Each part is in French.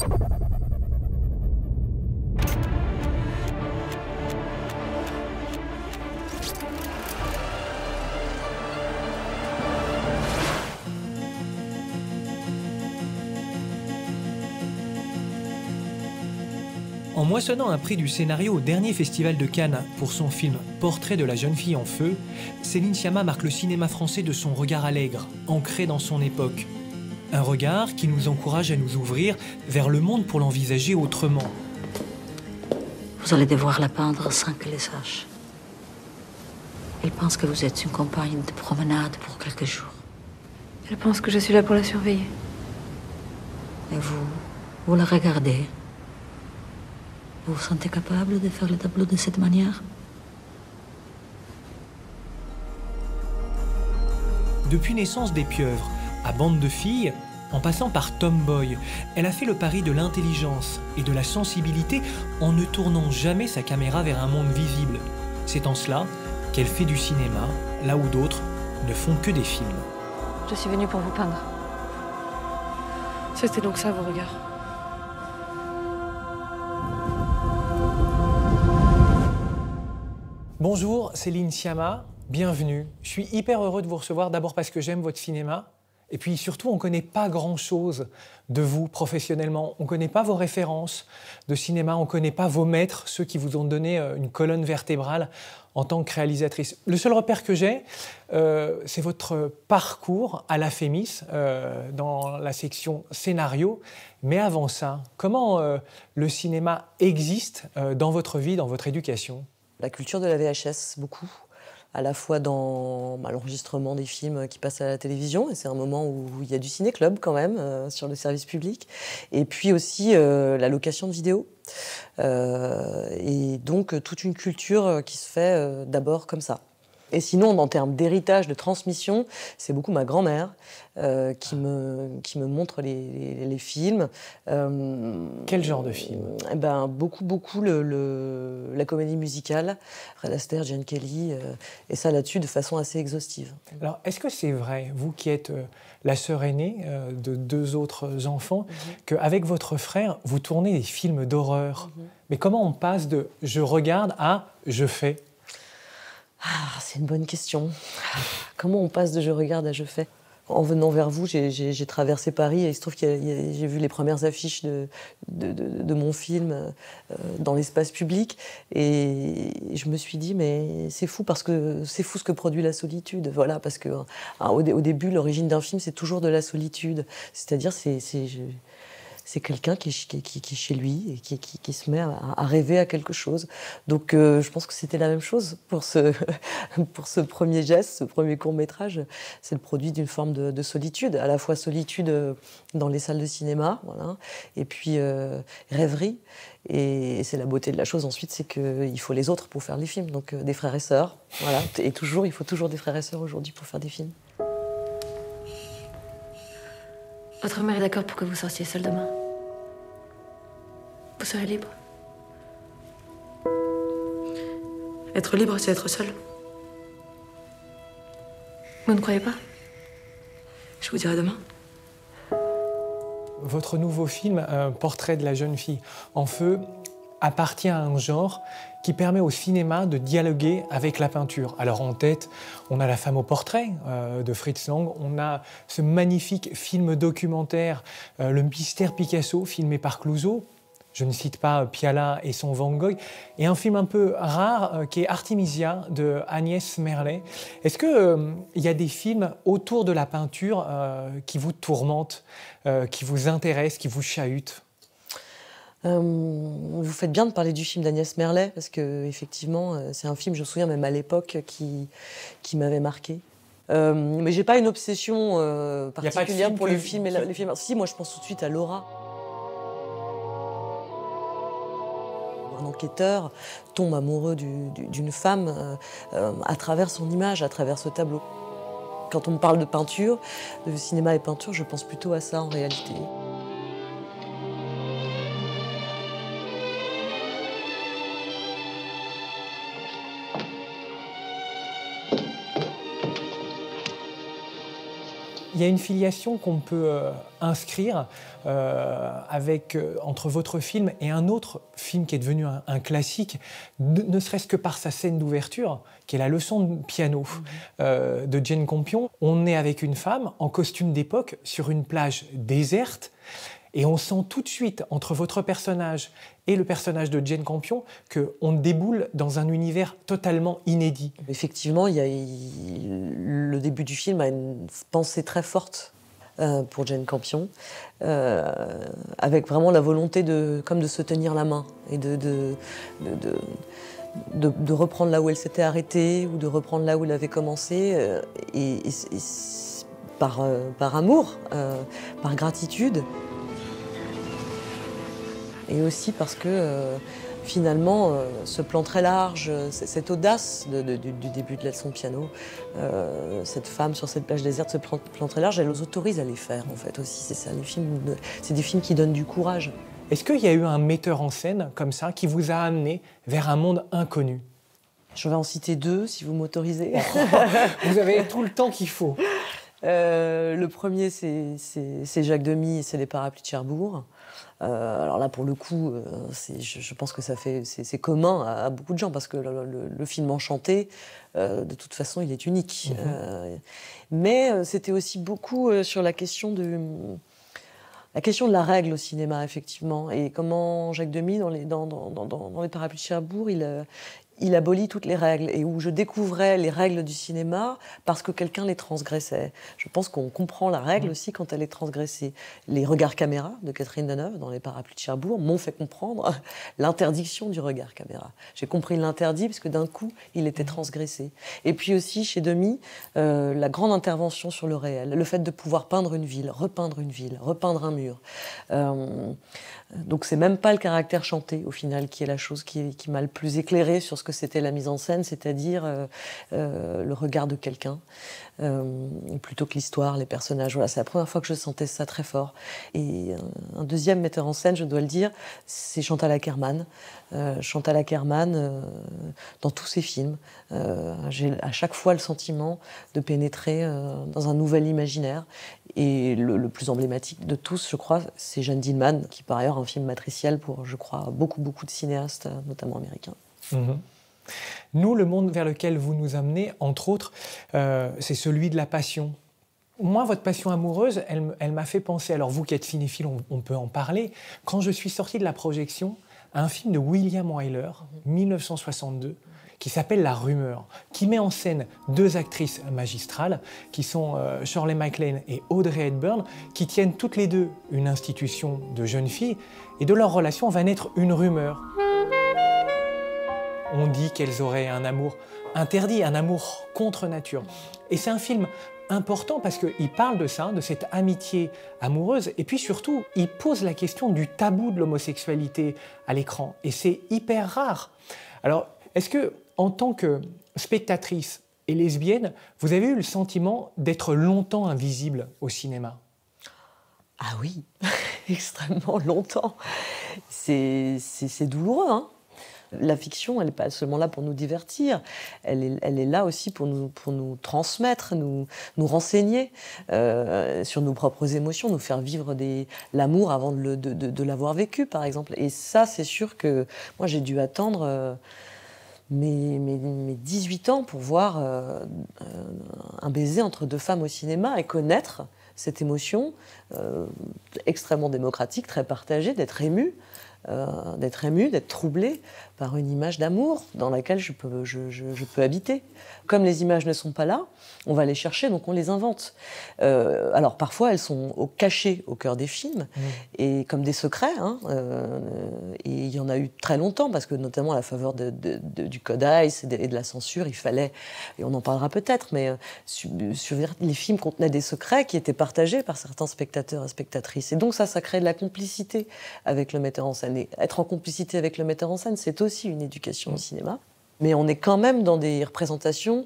En moissonnant un prix du scénario au dernier festival de Cannes pour son film Portrait de la jeune fille en feu, Céline Sciamma marque le cinéma français de son regard allègre, ancré dans son époque. Un regard qui nous encourage à nous ouvrir vers le monde pour l'envisager autrement. Vous allez devoir la peindre sans qu'elle le sache. Elle pense que vous êtes une compagne de promenade pour quelques jours. Elle pense que je suis là pour la surveiller. Et vous la regardez. Vous vous sentez capable de faire le tableau de cette manière? Depuis Naissance des pieuvres, à Bande de filles, en passant par Tomboy, elle a fait le pari de l'intelligence et de la sensibilité en ne tournant jamais sa caméra vers un monde visible. C'est en cela qu'elle fait du cinéma, là où d'autres ne font que des films. Je suis venue pour vous peindre. C'était donc ça, vos regards. Bonjour, Céline Sciamma, bienvenue. Je suis hyper heureux de vous recevoir, d'abord parce que j'aime votre cinéma, et puis surtout, on ne connaît pas grand-chose de vous professionnellement. On ne connaît pas vos références de cinéma, on ne connaît pas vos maîtres, ceux qui vous ont donné une colonne vertébrale en tant que réalisatrice. Le seul repère que j'ai, c'est votre parcours à la Fémis, dans la section scénario. Mais avant ça, comment le cinéma existe dans votre vie, dans votre éducation ? La culture de la VHS, beaucoup. À la fois dans l'enregistrement des films qui passent à la télévision, et c'est un moment où il y a du ciné-club quand même, sur le service public, et puis aussi la location de vidéos. Et donc toute une culture qui se fait d'abord comme ça. Et sinon, en termes d'héritage, de transmission, c'est beaucoup ma grand-mère qui me montre les films. Quel genre de film ? Beaucoup la comédie musicale, Fred Astaire, Gene Kelly, et ça là-dessus de façon assez exhaustive. Alors, est-ce que c'est vrai, vous qui êtes la sœur aînée de deux autres enfants, qu'avec votre frère, vous tournez des films d'horreur ? Mais comment on passe de « je regarde » à « je fais » ? C'est une bonne question. Comment on passe de « je regarde » à « je fais » ? En venant vers vous, j'ai traversé Paris et il se trouve que j'ai vu les premières affiches de mon film dans l'espace public. Et je me suis dit, mais c'est fou parce que c'est fou ce que produit la solitude. Voilà, parce que au début, l'origine d'un film, c'est toujours de la solitude. C'est-à-dire, c'est quelqu'un qui est chez lui et qui se met à rêver à quelque chose. Donc je pense que c'était la même chose pour ce premier geste, ce premier court-métrage. C'est le produit d'une forme de solitude, à la fois solitude dans les salles de cinéma, voilà, et puis rêverie. Et c'est la beauté de la chose ensuite, c'est qu'il faut les autres pour faire les films, donc des frères et sœurs. Voilà. Et il faut toujours des frères et sœurs aujourd'hui pour faire des films. Votre mère est d'accord pour que vous sortiez seule demain. Vous serez libre. Être libre, c'est être seule. Vous ne croyez pas? Je vous dirai demain. Votre nouveau film, Portrait de la jeune fille en feu, appartient à un genre qui permet au cinéma de dialoguer avec la peinture. Alors en tête, on a La femme au portrait de Fritz Lang, on a ce magnifique film documentaire, Le mystère Picasso, filmé par Clouzot. Je ne cite pas Piala et son Van Gogh, et un film un peu rare qui est Artemisia de Agnès Merlet. Est-ce qu'il y a des films autour de la peinture qui vous tourmentent, qui vous intéressent, qui vous chahutent ? Vous faites bien de parler du film d'Agnès Merlet, parce qu'effectivement, c'est un film, je me souviens même à l'époque, qui m'avait marqué. Mais j'ai pas une obsession particulière pour les films. Si, moi je pense tout de suite à Laura. Un enquêteur tombe amoureux d'une femme à travers son image, à travers ce tableau. Quand on me parle de peinture, de cinéma et peinture, je pense plutôt à ça en réalité. Il y a une filiation qu'on peut inscrire entre votre film et un autre film qui est devenu un classique, ne serait-ce que par sa scène d'ouverture, qui est la leçon de piano de Jane Campion. On est avec une femme en costume d'époque sur une plage déserte, et on sent tout de suite, entre votre personnage et le personnage de Jane Campion, qu'on déboule dans un univers totalement inédit. Effectivement, le début du film a une pensée très forte pour Jane Campion, avec vraiment la volonté de se tenir la main et de reprendre là où elle s'était arrêtée ou de reprendre là où elle avait commencé, par amour, par gratitude. Et aussi parce que finalement, ce plan très large, cette audace du début de la leçon de piano, cette femme sur cette plage déserte, ce plan très large, elle les autorise à les faire en fait aussi. C'est ça, c'est des films qui donnent du courage. Est-ce qu'il y a eu un metteur en scène comme ça qui vous a amené vers un monde inconnu? Je vais en citer 2 si vous m'autorisez. Vous avez tout le temps qu'il faut. Le premier, c'est Jacques Demy et c'est Les Parapluies de Cherbourg. Alors là, pour le coup, je pense que c'est commun à beaucoup de gens parce que le film Enchanté, de toute façon, il est unique. Mais c'était aussi beaucoup sur la question de la règle au cinéma, effectivement, et comment Jacques Demy, dans les Parapluies de Cherbourg, il abolit toutes les règles, et où je découvrais les règles du cinéma parce que quelqu'un les transgressait. Je pense qu'on comprend la règle aussi quand elle est transgressée. Les regards caméra de Catherine Deneuve dans Les Parapluies de Cherbourg m'ont fait comprendre l'interdiction du regard caméra. J'ai compris l'interdit parce que d'un coup, il était transgressé. Et puis aussi, chez Demy, la grande intervention sur le réel, le fait de pouvoir peindre une ville, repeindre un mur. Donc c'est même pas le caractère chanté, au final, qui est la chose qui m'a le plus éclairé sur ce que c'était la mise en scène, c'est-à-dire le regard de quelqu'un, plutôt que l'histoire, les personnages. Voilà, c'est la première fois que je sentais ça très fort. Et un deuxième metteur en scène, je dois le dire, c'est Chantal Akerman. Chantal Akerman, dans tous ses films, j'ai à chaque fois le sentiment de pénétrer dans un nouvel imaginaire. Et le plus emblématique de tous, je crois, c'est Jeanne Dielman, qui par ailleurs un film matriciel pour, je crois, beaucoup de cinéastes, notamment américains. Nous, le monde vers lequel vous nous amenez, entre autres, c'est celui de la passion. Moi, votre passion amoureuse, elle m'a fait penser, alors vous qui êtes cinéphile, on peut en parler, quand je suis sorti de la projection, à un film de William Wyler, 1962, qui s'appelle La Rumeur, qui met en scène 2 actrices magistrales, qui sont Shirley MacLaine et Audrey Hepburn, qui tiennent toutes les deux une institution de jeunes filles, et de leur relation va naître une rumeur. On dit qu'elles auraient un amour interdit, un amour contre nature. Et c'est un film important parce qu'il parle de ça, de cette amitié amoureuse, et puis surtout, il pose la question du tabou de l'homosexualité à l'écran. Et c'est hyper rare. Alors, est-ce que, en tant que spectatrice et lesbienne, vous avez eu le sentiment d'être longtemps invisible au cinéma? Ah oui, extrêmement longtemps. C'est douloureux, hein. La fiction, elle n'est pas seulement là pour nous divertir, elle est là aussi pour nous transmettre, nous renseigner sur nos propres émotions, nous faire vivre l'amour avant de l'avoir vécu, par exemple. Et ça, c'est sûr que moi, j'ai dû attendre mes 18 ans pour voir un baiser entre 2 femmes au cinéma et connaître cette émotion extrêmement démocratique, très partagée, d'être ému, d'être troublé par une image d'amour dans laquelle je peux habiter. Comme les images ne sont pas là, on va les chercher, donc on les invente. Alors parfois, elles sont cachées au cœur des films, et comme des secrets. Et il y en a eu très longtemps, parce que notamment à la faveur du Code ICE et de la censure, il fallait, et on en parlera peut-être, mais les films contenaient des secrets qui étaient partagés par certains spectateurs et spectatrices. Et donc ça crée de la complicité avec le metteur en scène. Et être en complicité avec le metteur en scène, c'est aussi une éducation au cinéma. Mais on est quand même dans des représentations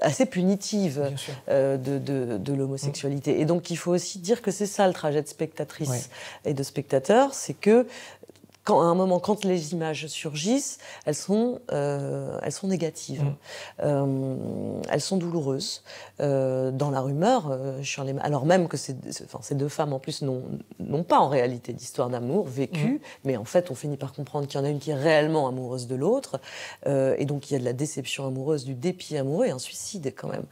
assez punitives de l'homosexualité. Et donc il faut aussi dire que c'est ça le trajet de spectatrice et de spectateur, c'est que à un moment, quand les images surgissent, elles sont négatives. Elles sont douloureuses. Dans La Rumeur, alors même que ces deux femmes, en plus, n'ont pas en réalité d'histoire d'amour vécue, mais en fait, on finit par comprendre qu'il y en a une qui est réellement amoureuse de l'autre. Et donc, il y a de la déception amoureuse, du dépit amoureux et un suicide, quand même.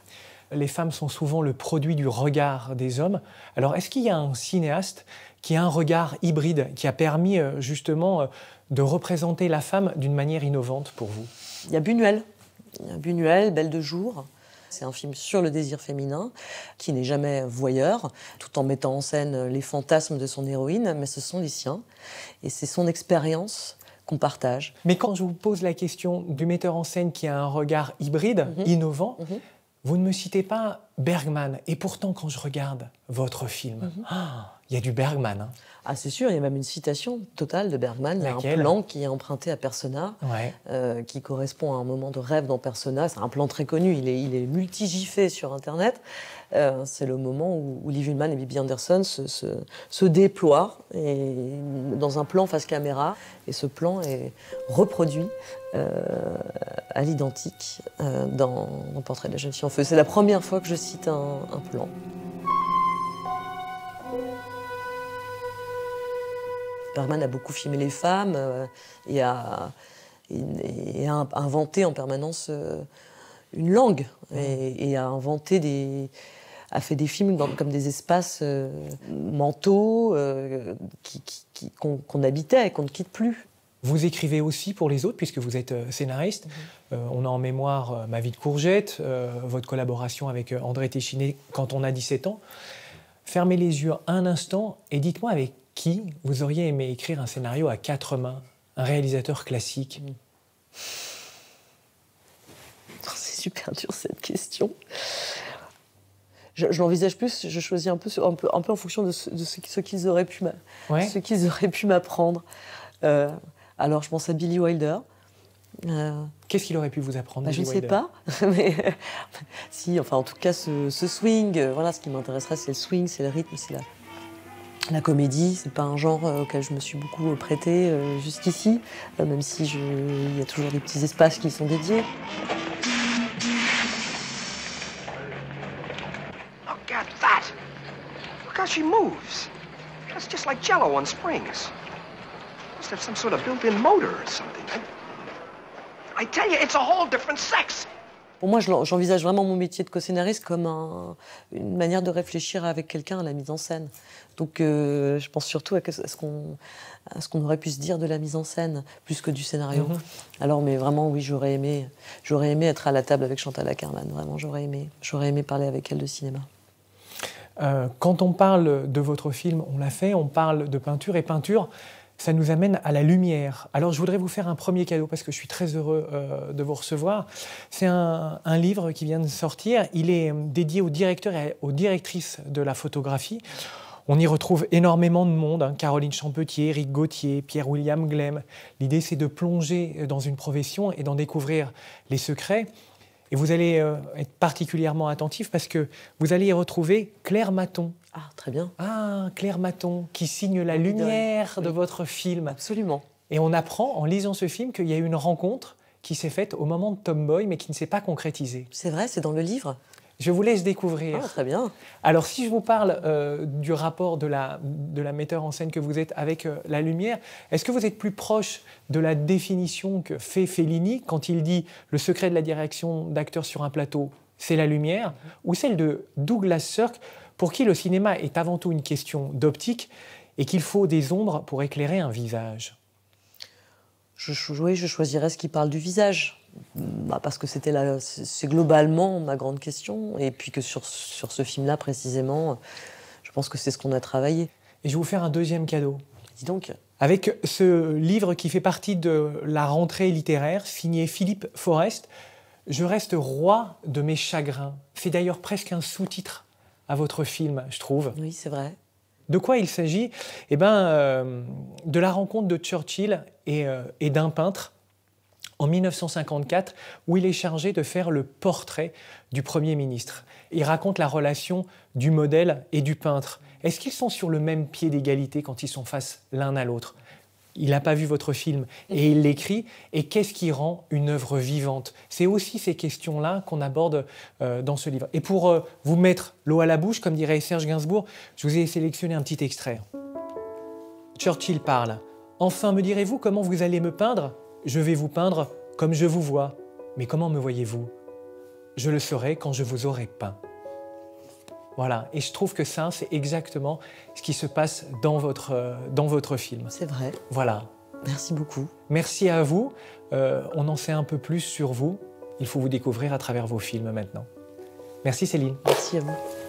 Les femmes sont souvent le produit du regard des hommes. Alors, est-ce qu'il y a un cinéaste qui a un regard hybride, qui a permis justement de représenter la femme d'une manière innovante pour vous? Il y a Buñuel. Buñuel, Belle de jour. C'est un film sur le désir féminin, qui n'est jamais voyeur, tout en mettant en scène les fantasmes de son héroïne, mais ce sont les siens. Et c'est son expérience qu'on partage. Mais quand je vous pose la question du metteur en scène qui a un regard hybride, innovant, vous ne me citez pas Bergman. Et pourtant, quand je regarde votre film, il y a du Bergman. Hein. Ah, c'est sûr, il y a même une citation totale de Bergman. Laquelle? Il y a un plan qui est emprunté à Persona, Ouais. qui correspond à un moment de rêve dans Persona. C'est un plan très connu, il est multigifé sur Internet. C'est le moment où Liv Ullmann et Bibi Andersson se déploient dans un plan face caméra. Et ce plan est reproduit à l'identique dans Portrait de la jeune fille en feu. C'est la première fois que je cite un plan. Bergman a beaucoup filmé les femmes et a inventé en permanence une langue et a fait des films comme des espaces mentaux qu'on habitait et qu'on ne quitte plus. Vous écrivez aussi pour les autres, puisque vous êtes scénariste. On a en mémoire Ma vie de courgette, votre collaboration avec André Téchiné quand on a 17 ans. Fermez les yeux un instant et dites-moi avec qui vous auriez aimé écrire un scénario à 4 mains, un réalisateur classique? C'est super dur cette question. Je l'envisage plus, je choisis un peu en fonction de ce qu'ils auraient pu m'apprendre. Alors je pense à Billy Wilder. Qu'est-ce qu'il aurait pu vous apprendre? Je ne sais pas, mais si, enfin en tout cas ce swing, voilà, ce qui m'intéresserait c'est le swing, c'est le rythme, c'est la comédie. C'est pas un genre auquel je me suis beaucoup prêtée jusqu'ici, même si il y a toujours des petits espaces qui y sont dédiés. Look at that! Look how she moves. That's just like Jello on springs. Must have some sort of built-in motor or something. I tell you, it's a whole different sex. Pour moi, j'envisage vraiment mon métier de co-scénariste comme une manière de réfléchir avec quelqu'un à la mise en scène. Donc, je pense surtout à ce qu'on aurait pu se dire de la mise en scène, plus que du scénario. Alors, mais vraiment, oui, j'aurais aimé être à la table avec Chantal Akerman. Vraiment, j'aurais aimé parler avec elle de cinéma. Quand on parle de votre film, on l'a fait, on parle de peinture, et peinture, ça nous amène à la lumière. Alors, je voudrais vous faire un premier cadeau, parce que je suis très heureux de vous recevoir. C'est un livre qui vient de sortir. Il est dédié aux directeurs et aux directrices de la photographie. On y retrouve énormément de monde, hein. Caroline Champetier, Éric Gauthier, Pierre-William Gleim. L'idée, c'est de plonger dans une profession et d'en découvrir les secrets. Et vous allez être particulièrement attentif parce que vous allez y retrouver Claire Mathon. Ah, très bien. Ah, Claire Mathon, qui signe la lumière de votre film. Absolument. Et on apprend, en lisant ce film, qu'il y a eu une rencontre qui s'est faite au moment de Tomboy, mais qui ne s'est pas concrétisée. C'est vrai, c'est dans le livre. Je vous laisse découvrir. Ah, très bien. Alors, si je vous parle du rapport de la metteur en scène que vous êtes avec la lumière, est-ce que vous êtes plus proche de la définition que fait Fellini quand il dit « le secret de la direction d'acteur sur un plateau, c'est la lumière » ou celle de Douglas Sirk, pour qui le cinéma est avant tout une question d'optique et qu'il faut des ombres pour éclairer un visage? Je choisirais ce qui parle du visage. Parce que c'est globalement ma grande question, et puis que sur ce film-là précisément, je pense que c'est ce qu'on a travaillé. Et je vais vous faire un deuxième cadeau. Dis donc. Avec ce livre qui fait partie de la rentrée littéraire, signé Philippe Forest, Je reste roi de mes chagrins. C'est d'ailleurs presque un sous-titre à votre film, je trouve. Oui, c'est vrai. De quoi il s'agit? Eh bien, de la rencontre de Churchill et d'un peintre en 1954, où il est chargé de faire le portrait du Premier ministre. Il raconte la relation du modèle et du peintre. Est-ce qu'ils sont sur le même pied d'égalité quand ils sont face l'un à l'autre? il n'a pas vu votre film et il l'écrit. Et qu'est-ce qui rend une œuvre vivante? C'est aussi ces questions-là qu'on aborde dans ce livre. Et pour vous mettre l'eau à la bouche, comme dirait Serge Gainsbourg, je vous ai sélectionné un petit extrait. Churchill parle. « Enfin, me direz-vous comment vous allez me peindre? Je vais vous peindre comme je vous vois. Mais comment me voyez-vous? Je le saurai quand je vous aurai peint. » Voilà, et je trouve que ça, c'est exactement ce qui se passe dans votre film. C'est vrai. Voilà. Merci beaucoup. Merci à vous. On en sait un peu plus sur vous. Il faut vous découvrir à travers vos films maintenant. Merci Céline. Merci à vous.